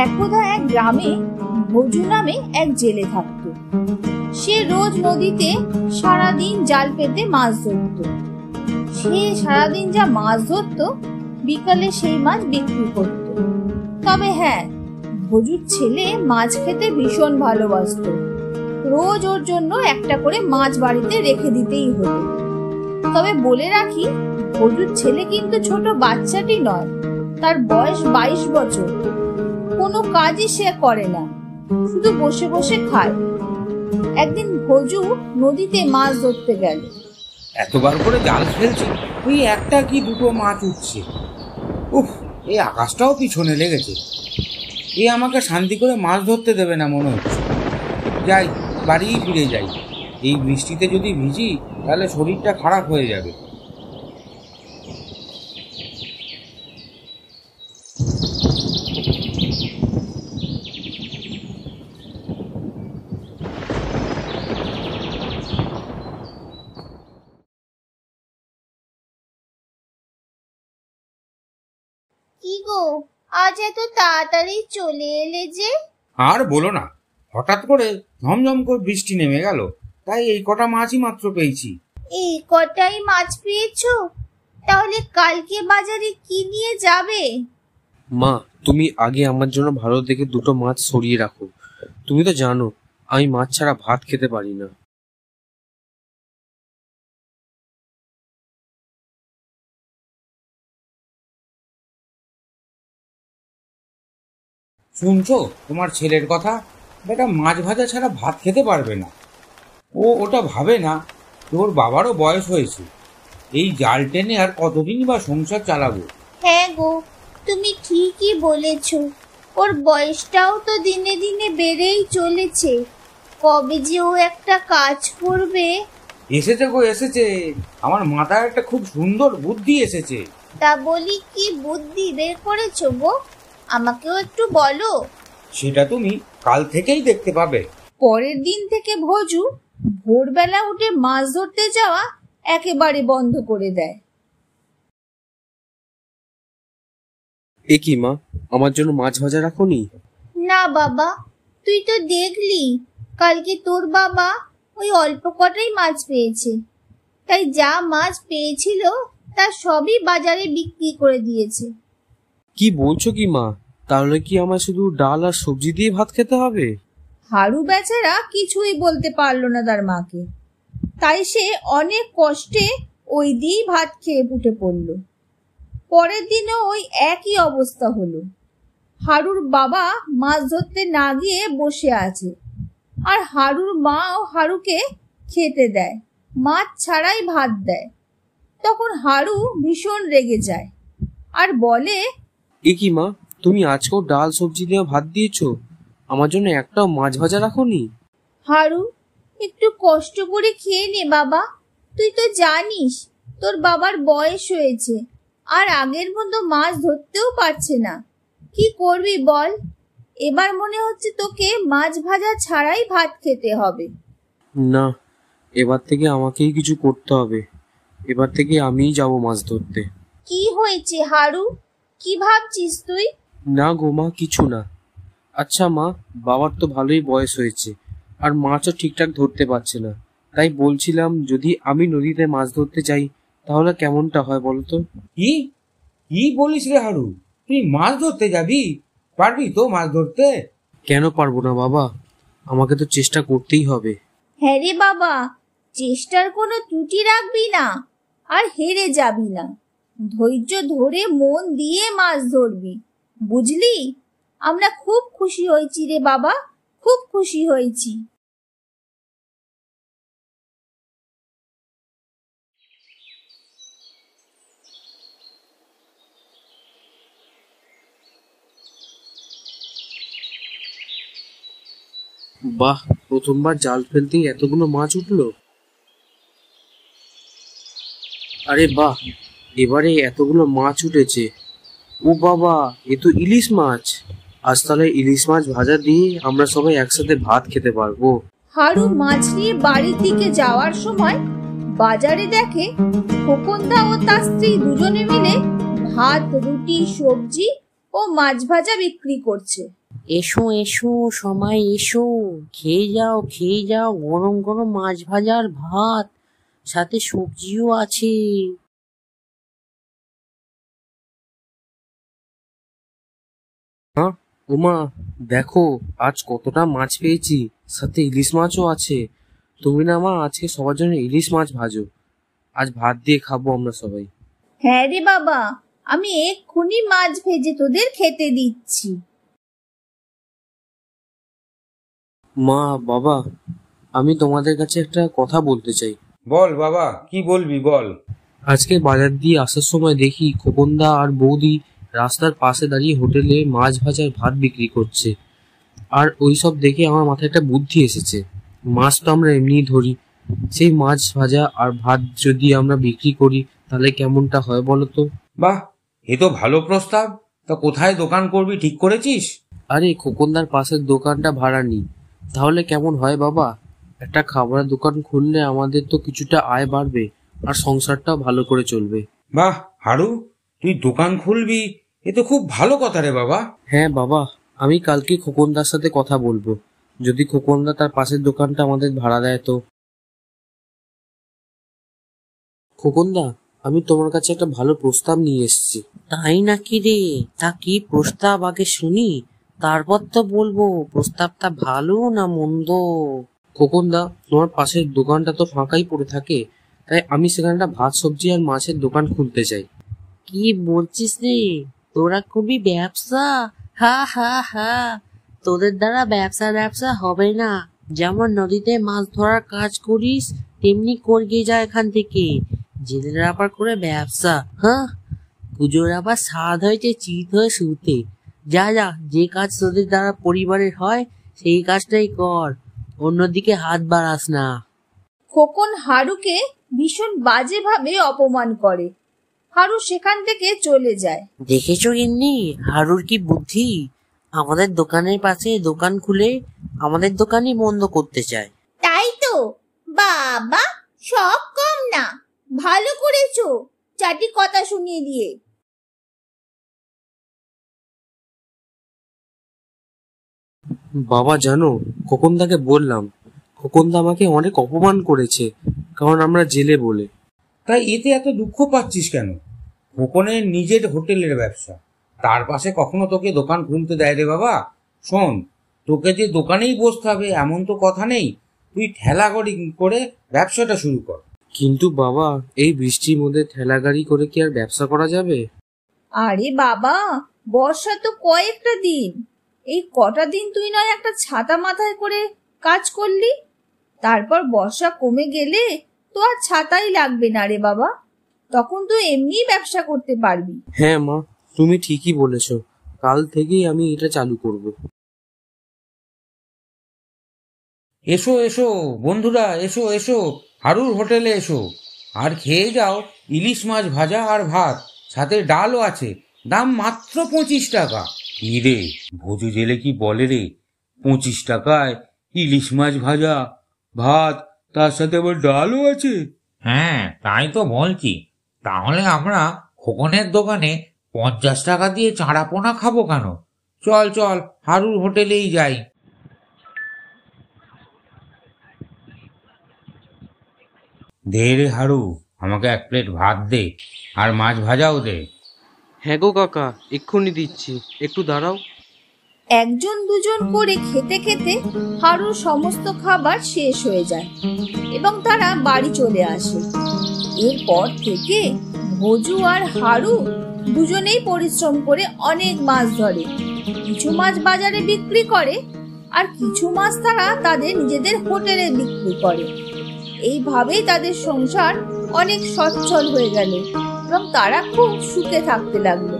একদা এক গ্রামে ভোজু নামে এক জেলে থাকতো। সে রোজ নদীতে সারাদিন জাল পেতে মাছ ধরত। সে সারাদিন যা মাছ ধরত, বিকালে সেই মাছ বিক্রি করত। তবে হ্যাঁ, ভোজুর ছেলে মাছ খেতে ভীষণ ভালোবাসত। রোজ ওর জন্য একটা করে মাছ বাড়িতে রেখে দিতেই হতো। তবে বলে রাখি, ভোজুর ছেলে কিন্তু ছোট বাচ্চাটি নয়, তার বয়স 22 বছর। কোনো কাজই সে করে না, শুধু বসে বসে খায়। একদিন ভোজু নদীতে মাছ ধরতে গেল। এতবার করে জাল ফেলছে, ওই একটা কি দুটো মাছ উঠছে। উফ, এই আকাশটাও পিছনে লেগেছে। এ আমাকে শান্তি করে মাছ ধরতে দেবে না মনে হচ্ছে। যাই, বাড়ি ফিরে যাই। এই বৃষ্টিতে যদি ভিজি তাহলে শরীরটা খারাপ হয়ে যাবে। কি গো, আজ এত তাড়াতাড়ি চলে এলে যে? আর বলো না, হঠাৎ করে ঝমঝম করে বৃষ্টি নেমে গেল, তাই এই কটা মাছই মাত্র পেয়েছি। এই কটাই মাছ পেয়েছো? তাহলে কালকে বাজারে কি নিয়ে যাবে? মা, তুমি আগে আমার জন্য ভালো দেখে দুটো মাছ সরিয়ে রাখো। তুমি তো জানো আমি মাছ ছাড়া ভাত খেতে পারি না। শুনছো তোমার ছেলের কথা? বেটা মাছ ভাজা ছাড়া ভাত খেতে পারবে না। ও ওটা ভাবে না ওর বাবারও বয়স হয়েছে। এই জাল টেনে আর কতদিন বা সংসার চালাবো। হ্যাঁ গো, তুমি ঠিকই বলেছো। ওর বয়সটাও তো দিনে দিনে বেড়েই চলেছে। কবে যে ও একটা কাজ করবে। এসেছে গো, এসেছে। আমার মাথায় একটা খুব সুন্দর বুদ্ধি এসেছে। তা বলি, কি বুদ্ধি বের করেছো গো? আমাকেও একটু বলো। সেটা তুমি কাল থেকেই দেখতে পাবে। পরের দিন থেকে ভোজু ভোরবেলা উঠে মাছ ধরতে যাওয়া একেবারে বন্ধ করে দেয়। এ কি মা, আমার জন্য মাছ ভাজা রাখোনি? না বাবা, তুই তো দেখলি কালকে তোর বাবা ওই অল্প কটাই মাছ পেয়েছে। তাই যা মাছ পেয়েছিল তা সবই বাজারে বিক্রি করে দিয়েছে। কি বলছো কি মা? তাহলে কি আমার শুধু ডাল আর সবজি দিয়ে ভাত খেতে হবে? হারু বেচারা কিছুই বলতে পারলো না তার মাকে। তাই সে অনেক কষ্টে ওই দিয়েই ভাত খেয়ে উঠে পড়ল। পরের দিনও ওই একই অবস্থা হলো। হারুর বাবা মাছ ধরতে না গিয়ে বসে আছে, আর হারুর মাও হারুকে খেতে দেয়, মাছ ছাড়াই ভাত দেয়। তখন হারু ভীষণ রেগে যায় আর বলে, এ কি মা, তুমি আজকেও ডাল সবজি দিয়ে ভাত দিয়েছো, আমার জন্য একটাও মাছ ভাজা রাখোনি? হারু, একটু কষ্ট করে খেয়ে নে বাবা। তুই তো জানিস তোর বাবার বয়স হয়েছে, আর আগের মতো মাছ ধরতেও পারছে না। কি করবি বল? এবার মনে হচ্ছে তোকে মাছ ভাজা ছাড়াই ভাত খেতে হবে। না, এবার থেকে আমাকেই কিছু করতে হবে। এবার থেকে আমিই যাব মাছ ধরতে। কি হয়েছে হারু? কি ভাবছিস তুই? না গো মা, কিছু না। আচ্ছা মা, বাবার তো ভালোই বয়স হয়েছে, আর মাছও ঠিকঠাক ধরতে পারছে না। তাই বলছিলাম, যদি আমি নদীতে মাছ ধরতে যাই তাহলে কেমনটা হয় বলতো? কি কি বলিস রে হারু? তুই মাছ ধরতে যাবি? পারবি তো মাছ ধরতে? কেন পারবো না বাবা, আমাকে তো চেষ্টা করতেই হবে। হ্যাঁ রে বাবা, চেষ্টার কোনো ত্রুটি রাখবি না, আর হেরে যাবি না। ধৈর্য ধরে মন দিয়ে মাছ ধরবি, বুঝলি? আমরা খুব খুশি হয়েছি রে বাবা, খুব খুশি হয়েছি। বাহ, প্রথমবার জাল ফেলতেই এতগুলো মাছ উঠলো। আরে বাহ, এবারে এতগুলো মাছ উঠেছে। ও বাবা, এ তো ইলিশ মাছ। আজ তাহলে ইলিশ মাছ ভাজা দিয়ে আমরা সবাই একসাথে ভাত খেতে পারবো। হারু মাছ নিয়ে বাড়ির দিকে যাওয়ার সময় বাজারে দেখে খোকনদা ও তার স্ত্রী দুজনে মিলে ভাত, রুটি, সবজি ও মাছ ভাজা বিক্রি করছে। এসো এসো সবাই এসো, খেয়ে যাও গরম গরম মাছ ভাজার ভাত, সাথে সবজিও আছে। ওমা, দেখো আজ কতটা মাছ পেয়েছি, সাথে ইলিশ মাছও আছে। তুমি না মা আজকে সবার জন্য ইলিশ মাছ ভাজো, আজ ভাত দিয়ে খাবো আমরা সবাই। হ্যাঁ রে বাবা, আমি এক্ষুনি মাছ ভেজে তোদের খেতে দিচ্ছি। মা বাবা, আমি তোমাদের কাছে একটা কথা বলতে চাই। বল বাবা, কি বলবি বল। আজকে বাজার দিয়ে আসার সময় দেখি খোকনদা আর বৌদি রাস্তার পাশে দাঁড়িয়ে হোটেলে মাছ ভাজার ভাত বিক্রি করছে। আর ওইসব দেখে আমার মাথায় একটা বুদ্ধি এসেছে। মাছ তো আমরা এমনিই ধরি, সেই মাছ ভাজা আর ভাত যদি আমরা বিক্রি করি তাহলে কেমনটা হয় বলো তো? বাহ, এ তো ভালো প্রস্তাব। তা কোথায় দোকান করবি ঠিক করেছিস? আরে খোকনদার পাশের দোকানটা ভাড়া নিই, তাহলে কেমন হয় বাবা? একটা খাবারের দোকান খুললে আমাদের তো কিছুটা আয় বাড়বে আর সংসারটাও ভালো করে চলবে। বাহ হারু, তুই দোকান খুলবি, এ তো খুব ভালো কথা রে বাবা। হ্যাঁ বাবা, আমি কালকে খোকনদার সাথে কথা বলবো, যদি খোকনদা তার পাশের দোকানটা আমাদের ভাড়া দেয় তো। খোকনদা, আমি তোমার কাছে একটা ভালো প্রস্তাব নিয়ে এসেছি। তাই নাকি রে? তা কি প্রস্তাব আগে শুনি, তারপর তো বলবো প্রস্তাবটা ভালো না মন্দ। খোকনদা, তোমার পাশের দোকানটা তো ফাঁকাই পড়ে থাকে, তাই আমি সেখানটা ভাত সবজি আর মাছের দোকান খুলতে চাই। কি বলছিস রে, তোরা খুবই ব্যবসা? হা হা হা, তোদের দ্বারা ব্যবসা হবে না। যেমন নদীতে মাছ ধরার কাজ করিস তেমনি করগে যা এখান থেকে। জেলের আবার করে ব্যবসা? হ্যাঁ, পুজোর আবার স্বাদ হয়েছে চিত হয়ে শুতে। যা যা, যে কাজ তোদের দ্বারা পরিবারের হয় সেই কাজটাই কর, অন্যদিকে হাত বাড়াস না। খোকন হারুকে ভীষণ বাজেভাবে অপমান করে। হারু সেখান থেকে চলে যায়। দেখেছো গিন্নি, হারুর কি বুদ্ধি! আমাদের দোকানের পাশে দোকান খুলে আমাদের দোকানই বন্ধ করতে চায়। তাই তো বাবা, সব কম না, ভালো করেছো চারটি কথা শুনিয়ে দিয়ে। বাবা জানো, খোকনদাকে বললাম, খোকনদা আমাকে অনেক অপমান করেছে, কারণ আমরা জেলে বলে। তাই এতে এত দুঃখ পাচ্ছিস কেন? খোকনের নিজের হোটেলের ব্যবসা, তার পাশে কখনো তোকে দোকান খুলতে দেয় রে বাবা? শোন, তোকে যে দোকানেই বসতে হবে এমন তো কথা নেই, তুই ঠেলা গাড়ি করে ব্যবসাটা শুরু কর। কিন্তু বাবা, এই বৃষ্টির মধ্যে ঠেলা গাড়ি করে কি আর ব্যবসা করা যাবে? আরে বাবা, বর্ষা তো কয়েকটা দিন, এই কটা দিন তুই নয় একটা ছাতা মাথায় করে কাজ করলি, তারপর বর্ষা কমে গেলে তো আর ছাতাই লাগবে না রে বাবা, তখন তুই এমনিই ব্যবসা করতে পারবি। হ্যাঁ মা, তুমি ঠিকই বলেছো, কাল থেকেই আমি এটা চালু করব। এসো এসো বন্ধুরা, এসো এসো হারুর হোটেলে এসো, আর খেয়ে যাও ইলিশ মাছ ভাজা আর ভাত, সাথে ডালও আছে, দাম মাত্র 25 টাকা। কি রে, ভোজু জেলে কি বলে রে, 25 টাকায় ইলিশ মাছ ভাজা ভাত, তার সাথে আবার ডালও আছে। হ্যাঁ তাই তো বলছি, তাহলে আমরা খোকনের দোকানে 50 টাকা দিয়ে চাঁড়া পোনা খাবো কেন? চল চল হারুর হোটেলেই যাই। দে রে হারু, আমাকে 1 প্লেট ভাত দে আর মাছ ভাজাও দে। হ্যাঁ গো কাকা, এক্ষুনি দিচ্ছি, একটু দাঁড়াও। একজন দুজন করে খেতে খেতে হারুর সমস্ত খাবার শেষ হয়ে যায় এবং তারা বাড়ি চলে আসে। এরপর থেকে ভোজু আর হারু দুজনেই পরিশ্রম করে অনেক মাছ ধরে। কিছু মাছ বাজারে বিক্রি করে আর কিছু মাছ তারা তাদের নিজেদের হোটেলে বিক্রি করে। এইভাবেই তাদের সংসার অনেক সচ্ছল হয়ে গেল এবং তারা খুব সুখে থাকতে লাগলো।